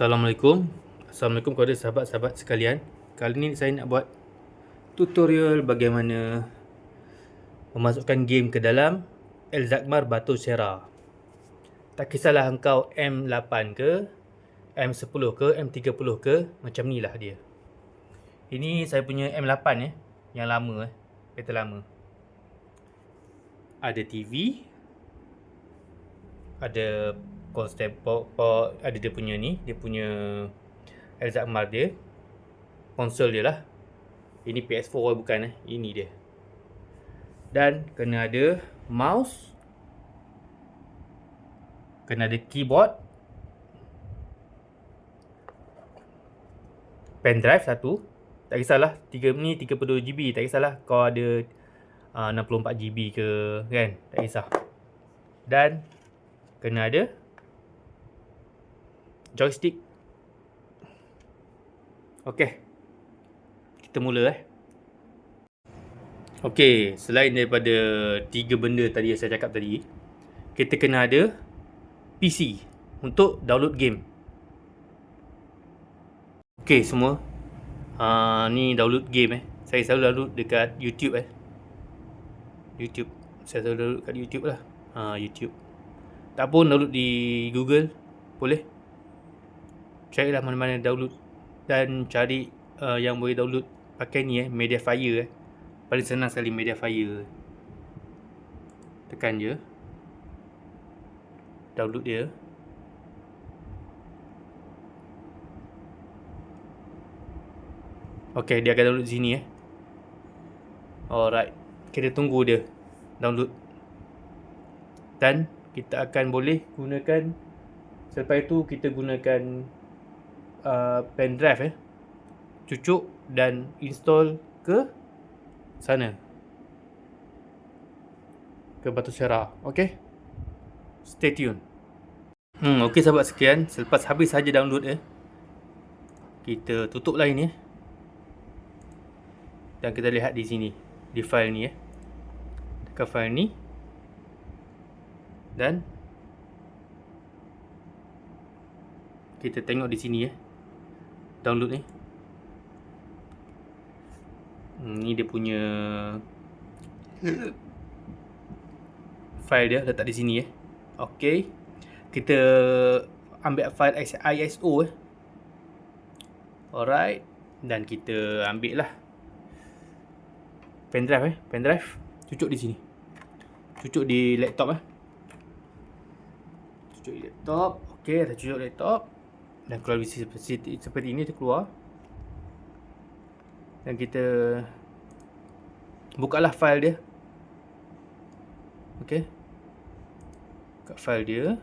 Assalamualaikum kepada sahabat-sahabat sekalian. Kali ini saya nak buat tutorial bagaimana memasukkan game ke dalam Elzakmar Batu Syera. Tak kisahlah engkau M8 ke, M10 ke, M30 ke, macam ni lah dia. Ini saya punya M8 yang lama kereta lama. Ada TV, ada konsep ada dia punya Elzakmar dia, konsol dia lah. Ini PS4 bukan ini dia. Dan kena ada mouse, kena ada keyboard, pendrive satu. Tak kisahlah, ni 32GB, tak kisahlah kau ada 64GB ke kan, tak kisah. Dan kena ada joystick. Okey, kita mula Okey, selain daripada 3 benda tadi yang saya cakap tadi, kita kena ada PC untuk download game. Okey semua, ni download game Saya selalu download dekat YouTube YouTube. Saya selalu download kat YouTube lah. YouTube. Tak pun download di Google boleh. Carilah mana-mana download dan cari yang boleh download pakai ni Mediafire paling senang sekali Mediafire. Tekan je, download dia. Okey, dia akan download sini Alright, kita tunggu dia download. Dan kita akan boleh gunakan, selepas itu kita gunakan pendrive cucuk dan install ke sana, ke Batu Syera. Okey, stay tune. Okey sahabat sekian, selepas habis saja download kita tutuplah ini dan kita lihat di sini, di file ni tekan file ni dan kita tengok di sini download ni. Ni dia punya file dia letak di sini Okey, kita ambil file ISO Alright, dan kita ambil lah pendrive cucuk di sini, cucuk di laptop cucuk di laptop. Okey, dah cucuk laptop dan keluar seperti ini, dia keluar. Dan kita bukalah file dia. Okey, buka file dia,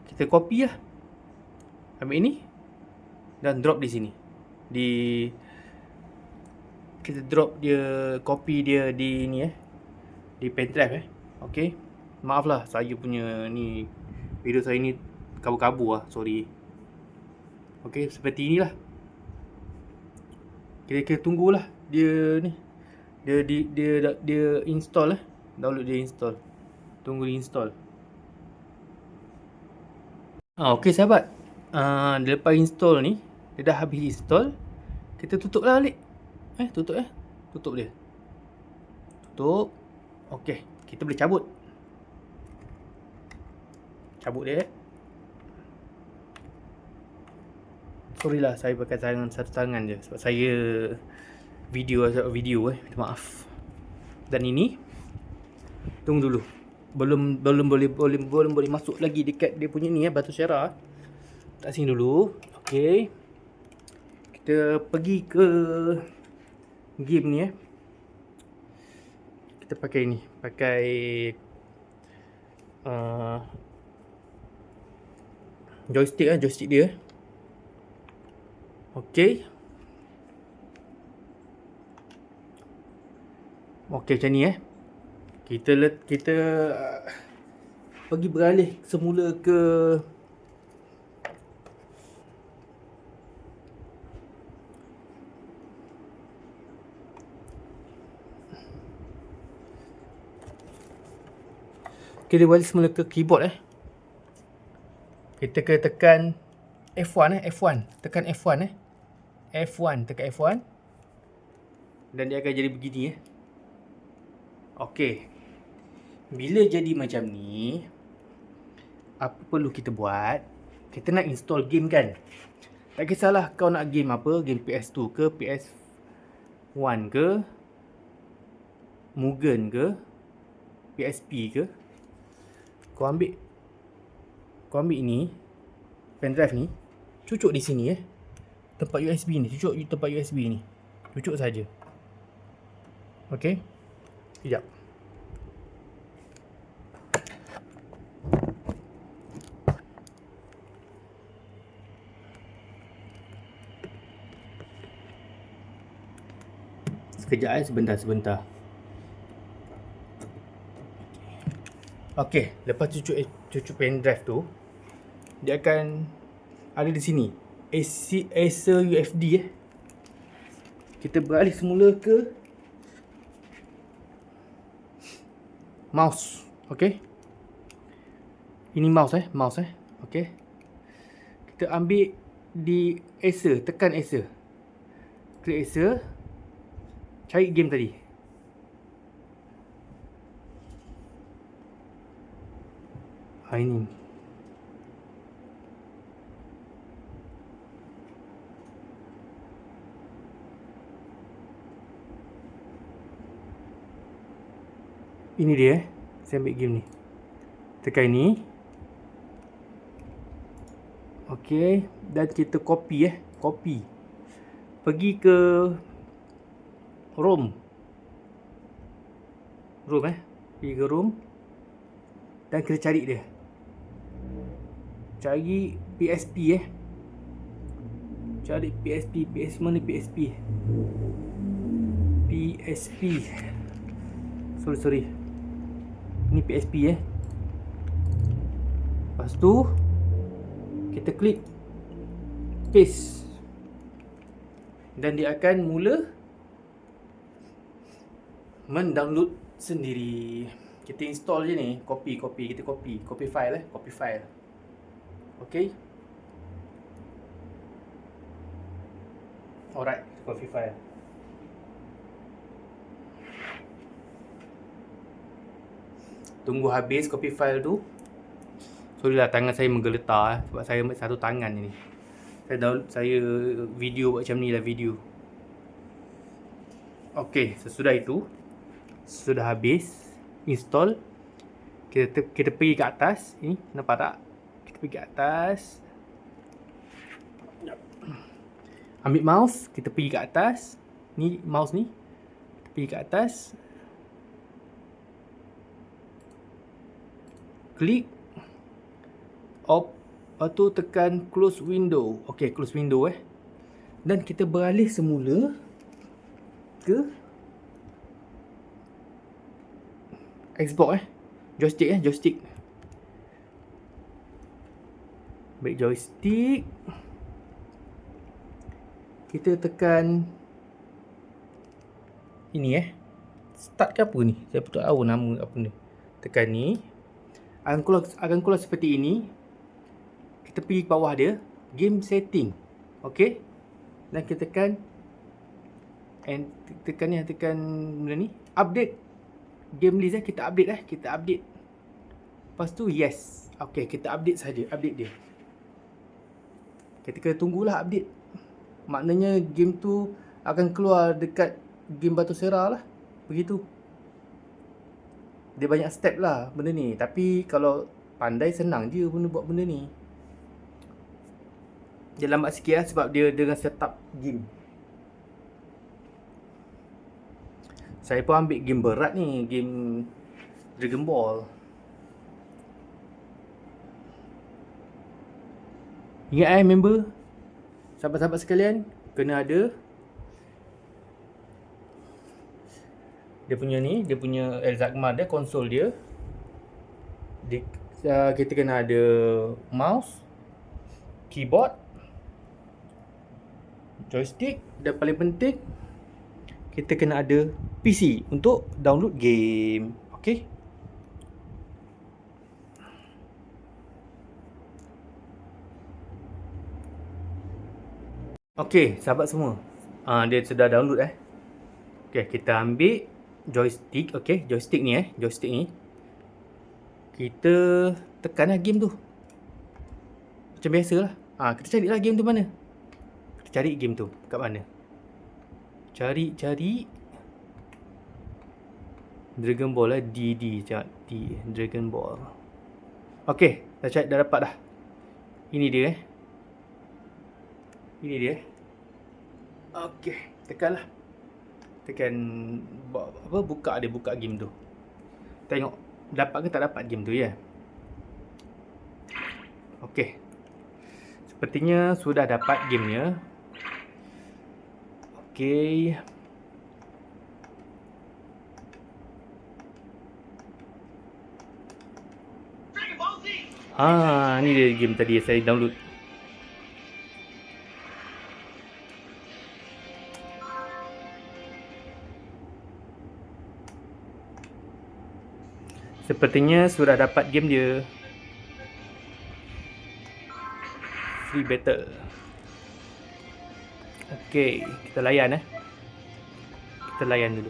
kita copy ambil ini dan drop di sini. Kita drop dia, copy dia di ni di pendrive Okey, maaflah saya punya ni, video saya ni kabur-kabur sorry. Okey, seperti inilah. Kita tunggulah dia ni, dia install download, dia install. Tunggu dia install. Okey sahabat, lepas install ni, dia dah habis install, kita tutuplah balik. Tutup dia. Tutup. Okey, kita boleh cabut dia. Sorry lah, saya pakai tangan, satu tangan je sebab saya video minta maaf. Dan ini tunggu dulu, belum boleh masuk lagi dekat dia punya ni Batu Syera. Tak sini dulu. Okey, kita pergi ke game ni kita pakai ni, joystick dia. Okey, macam ni kita pergi beralih semula ke kita balik semula ke keyboard Kita kena tekan F1 F1. Tekan F1 F1, tekan F1. Dan dia akan jadi begini Okey. Bila jadi macam ni, apa perlu kita buat? Kita nak install game kan? Tak kisahlah kau nak game apa, game PS2 ke, PS1 ke, Mugen ke, PSP ke. Kau ambil ini, pendrive ni, cucuk di sini tempat USB ni, cucuk tempat USB ni. Cucuk saja. Okey. Sekejap. Sekejap sebentar. Okey, lepas cucuk pendrive tu, dia akan ada di sini Acer UFD Kita beralih semula ke mouse. Okey. Ini mouse Okey. Kita ambil di Acer, tekan Acer. Klik Acer. Cari game tadi. Ini. Ini dia Saya ambil game ni. Tekan ni. Okey, dan kita copy copy. Pergi ke ROM. Pergi ke ROM. Dan kita cari dia. Cari PSP Cari PSP. Mana PSP? PSP. Sorry. Ini PSP Lepas tu kita klik paste. Dan dia akan mula mendownload sendiri. Kita install je ni, copy. Kita copy file Okey. Alright, copy file. Tunggu habis copy file tu. Sorry lah, tangan saya menggeletar sebab saya ambil satu tangan ni. Saya video buat macam ni lah video. Okey, sesudah itu, sudah habis install, kita pergi ke atas. Ini nampak tak? Kita pergi ke atas. Ambil mouse, kita pergi ke atas. Ni mouse ni. Kita pergi ke atas. Klik op, lepas tu tekan close window. Okey, close window Dan kita beralih semula ke Xbox joystick. Baik, joystick. Kita tekan ini start ke apa ni? Saya pun tak tahu nama apa ni. Tekan ni. Akan keluar seperti ini. Kita pergi ke bawah dia, game setting. Okey. Dan kita tekan tekan benda ni, update game list kita update. Lepas tu yes. Okey, kita update saja, update dia. Kita kena tunggulah update. Maknanya game tu akan keluar dekat game Batu Serah lah. Begitu. Dia banyak step lah benda ni. Tapi kalau pandai, senang je buat benda ni. Dia lambat sikit lah sebab dia dengan setup game. Saya pun ambil game berat ni, game Dragon Ball. Ingat member, sahabat-sahabat sekalian, kena ada dia punya Elzakmar dia, konsol dia. Kita kena ada mouse, keyboard, joystick, dan paling penting kita kena ada PC untuk download game. Okey. Okey, sahabat semua. Dia sudah download Okey, kita ambil joystick, joystick ni. Kita tekanlah game tu. Macam biasalah. Kita carilah game tu mana. Kita cari game tu kat mana. Cari Dragon Ball DD, Dragon Ball. Okey, dah dapat dah. Ini dia Ini dia. Okey, tekanlah. Tekan buka game tu. Tengok dapat ke tak dapat game tu ya. Okey. Sepertinya sudah dapat gamenya. Okey. Ni dia game tadi saya download. Sepertinya sudah dapat game dia. Free battle. Okey, kita layan Kita layan dulu.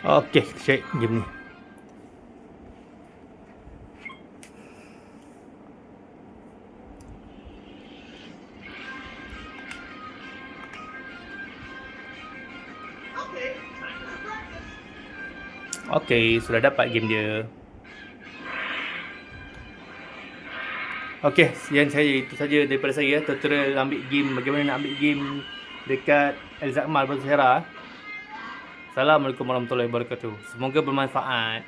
Okey, check game ni. Okey, sudah dapat game dia. Okey, itu saja daripada saya, tutorial ambil game, bagaimana nak ambil game dekat Elzakmal Battle Sera. Assalamualaikum warahmatullahi wabarakatuh. Semoga bermanfaat.